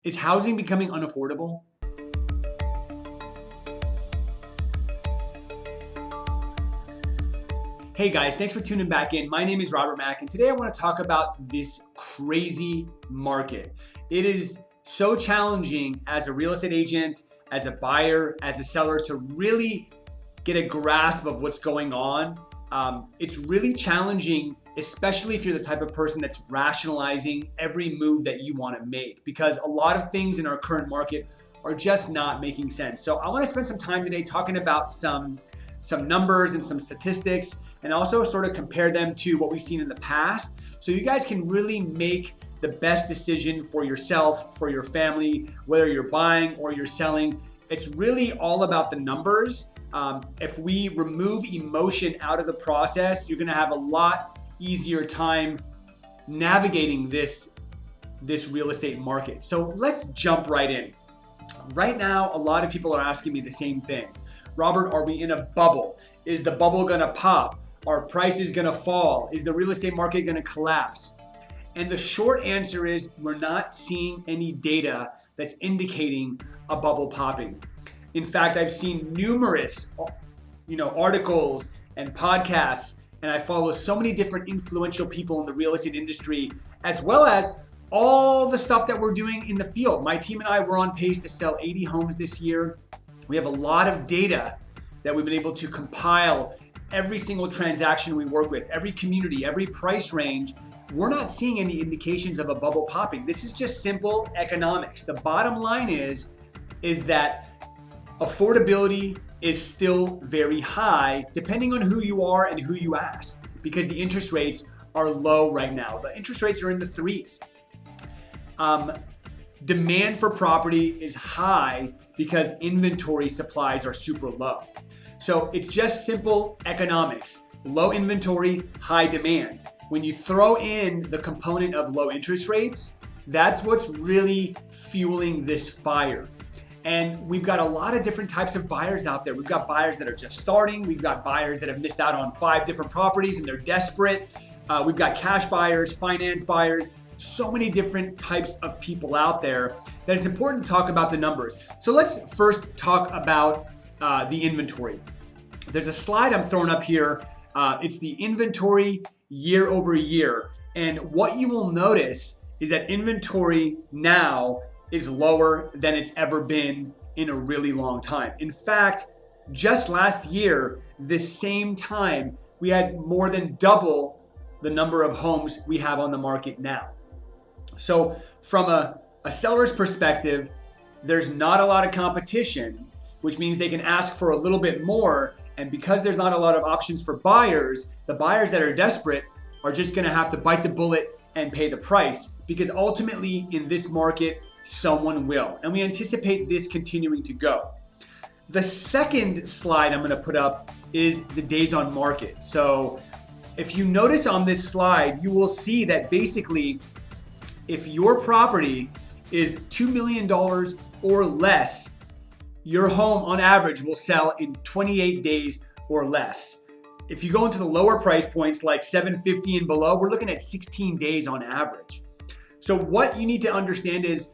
Is housing becoming unaffordable? Hey guys, thanks for tuning back in. My name is Robert Mack, and today I want to talk about this crazy market. It is so challenging as a real estate agent, as a buyer, as a seller to really get a grasp of what's going on. It's really challenging, especially if you're the type of person that's rationalizing every move that you want to make, because a lot of things in our current market are just not making sense. So I want to spend some time today talking about some numbers and some statistics, and also sort of compare them to what we've seen in the past, so you guys can really make the best decision for yourself, for your family, whether you're buying or you're selling. It's really all about the numbers. If we remove emotion out of the process, you're gonna have a lot easier time navigating this real estate market. So let's jump right in. Right now, a lot of people are asking me the same thing. Robert, are we in a bubble? Is the bubble gonna pop? Are prices gonna fall? Is the real estate market gonna collapse? And the short answer is we're not seeing any data that's indicating a bubble popping. In fact, I've seen numerous articles and podcasts, and I follow so many different influential people in the real estate industry, as well as all the stuff that we're doing in the field. My team and I were on pace to sell 80 homes this year. We have a lot of data that we've been able to compile every single transaction we work with, every community, every price range. We're not seeing any indications of a bubble popping. This is just simple economics. The bottom line is that affordability is still very high, depending on who you are and who you ask, because the interest rates are low right now. The interest rates are in the 3s. Demand for property is high because inventory supplies are super low. So it's just simple economics. Low inventory, high demand. When you throw in the component of low interest rates, that's what's really fueling this fire. And we've got a lot of different types of buyers out there. We've got buyers that are just starting. We've got buyers that have missed out on 5 different properties and they're desperate. We've got cash buyers, finance buyers, so many different types of people out there that it's important to talk about the numbers. So let's first talk about the inventory. There's a slide I'm throwing up here. It's the inventory year over year. And what you will notice is that inventory now is lower than it's ever been in a really long time. In fact, just last year, this same time, we had more than double the number of homes we have on the market now. So from a seller's perspective, there's not a lot of competition, which means they can ask for a little bit more. And because there's not a lot of options for buyers, the buyers that are desperate are just gonna have to bite the bullet and pay the price, because ultimately in this market, someone will. And we anticipate this continuing to go. The second slide I'm gonna put up is the days on market. So if you notice on this slide, you will see that basically, if your property is $2 million or less, your home on average will sell in 28 days or less. If you go into the lower price points like $750 and below, we're looking at 16 days on average. So what you need to understand is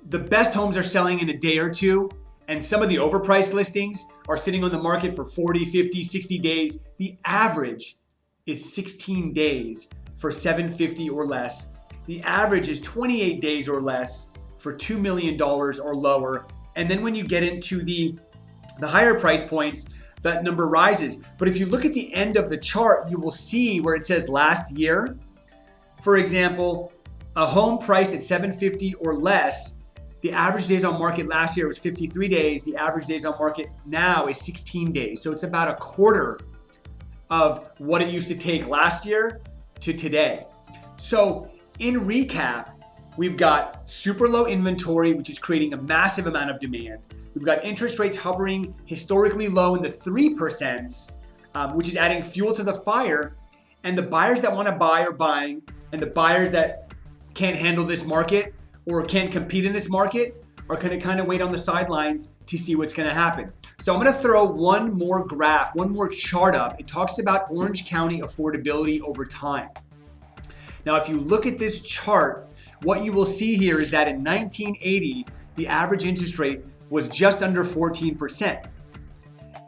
the best homes are selling in a day or two, and some of the overpriced listings are sitting on the market for 40, 50, 60 days. The average is 16 days for $750 or less. The average is 28 days or less for $2 million or lower. And then when you get into the higher price points, that number rises. But if you look at the end of the chart, you will see where it says last year, for example, a home priced at $750 or less, the average days on market last year was 53 days. The average days on market now is 16 days. So it's about a quarter of what it used to take last year to today. So in recap, we've got super low inventory, which is creating a massive amount of demand. We've got interest rates hovering historically low in the 3%, which is adding fuel to the fire. And the buyers that want to buy are buying, and the buyers that can't handle this market or can't compete in this market are going to kind of wait on the sidelines to see what's going to happen. So I'm going to throw one more graph, one more chart up. It talks about Orange County affordability over time. Now, if you look at this chart, what you will see here is that in 1980, the average interest rate was just under 14%.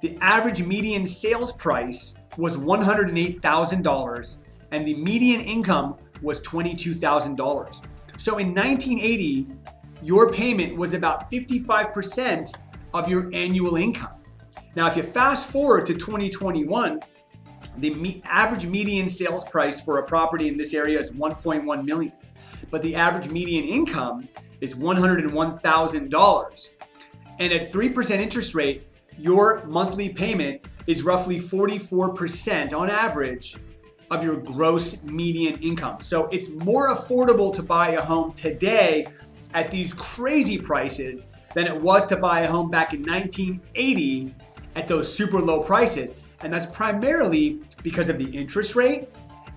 The average median sales price was $108,000 and the median income was $22,000. So in 1980, your payment was about 55% of your annual income. Now, if you fast forward to 2021, the average median sales price for a property in this area is $1.1 million, but the average median income is $101,000. And at 3% interest rate, your monthly payment is roughly 44% on average of your gross median income. So it's more affordable to buy a home today at these crazy prices than it was to buy a home back in 1980 at those super low prices. And that's primarily because of the interest rate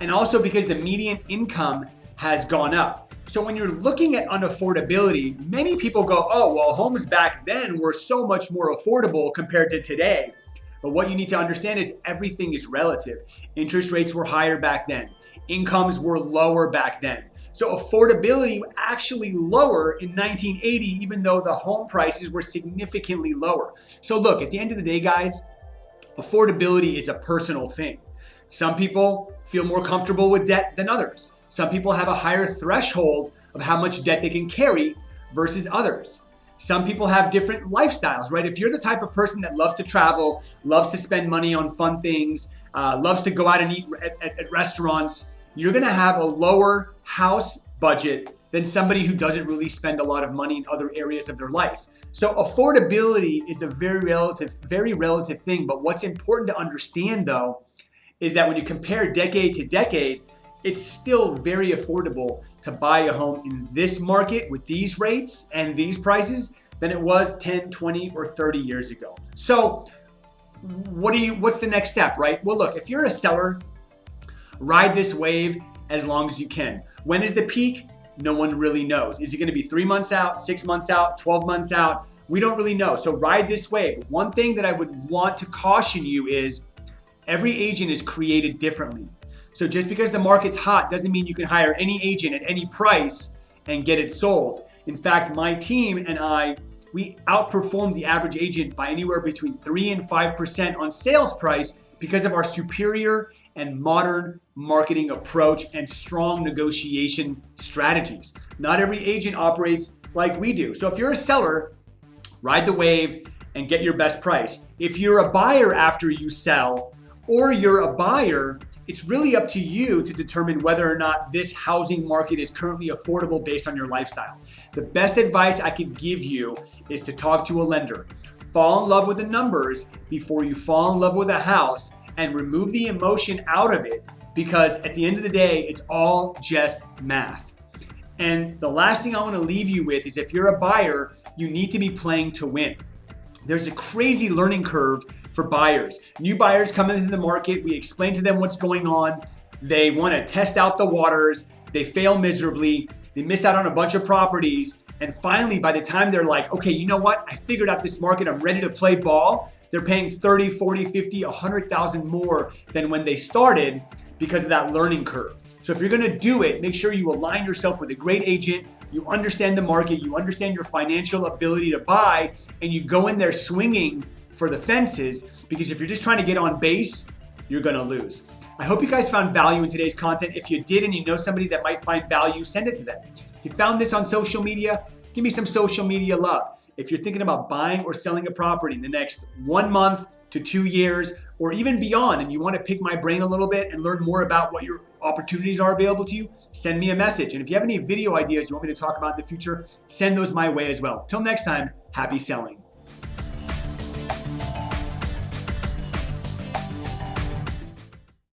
and also because the median income has gone up. So when you're looking at unaffordability, many people go, oh, well, homes back then were so much more affordable compared to today. But what you need to understand is everything is relative. Interest rates were higher back then. Incomes were lower back then. So affordability was actually lower in 1980, even though the home prices were significantly lower. So look, at the end of the day, guys, affordability is a personal thing. Some people feel more comfortable with debt than others. Some people have a higher threshold of how much debt they can carry versus others. Some people have different lifestyles, right? If you're the type of person that loves to travel, loves to spend money on fun things, loves to go out and eat at restaurants, you're gonna have a lower house budget than somebody who doesn't really spend a lot of money in other areas of their life. So affordability is a very relative thing. But what's important to understand though, is that when you compare decade to decade, it's still very affordable to buy a home in this market with these rates and these prices than it was 10, 20, or 30 years ago. So what's the next step, right? Well, look, if you're a seller, ride this wave as long as you can. When is the peak? No one really knows. Is it going to be 3 months out, 6 months out, 12 months out? We don't really know. So ride this wave. One thing that I would want to caution you is every agent is created differently. So just because the market's hot doesn't mean you can hire any agent at any price and get it sold. In fact, my team and I, we outperformed the average agent by anywhere between 3 and 5% on sales price because of our superior and modern marketing approach and strong negotiation strategies. Not every agent operates like we do. So if you're a seller, ride the wave and get your best price. If you're a buyer after you sell, or you're a buyer, it's really up to you to determine whether or not this housing market is currently affordable based on your lifestyle. The best advice I could give you is to talk to a lender. Fall in love with the numbers before you fall in love with a house, and remove the emotion out of it, because at the end of the day, it's all just math. And the last thing I want to leave you with is if you're a buyer, you need to be playing to win. There's a crazy learning curve for buyers. New buyers come into the market, we explain to them what's going on, they want to test out the waters, they fail miserably, they miss out on a bunch of properties, and finally by the time they're like, okay, you know what, I figured out this market, I'm ready to play ball, they're paying 30, 40, 50, 100,000 more than when they started because of that learning curve. So if you're gonna do it, make sure you align yourself with a great agent, you understand the market, you understand your financial ability to buy, and you go in there swinging for the fences, because if you're just trying to get on base, you're gonna lose. I hope you guys found value in today's content. If you did and you know somebody that might find value, send it to them. If you found this on social media, give me some social media love. If you're thinking about buying or selling a property in the next 1 month to 2 years, or even beyond, and you want to pick my brain a little bit and learn more about what your opportunities are available to you, send me a message. And if you have any video ideas you want me to talk about in the future, send those my way as well. Till next time, happy selling.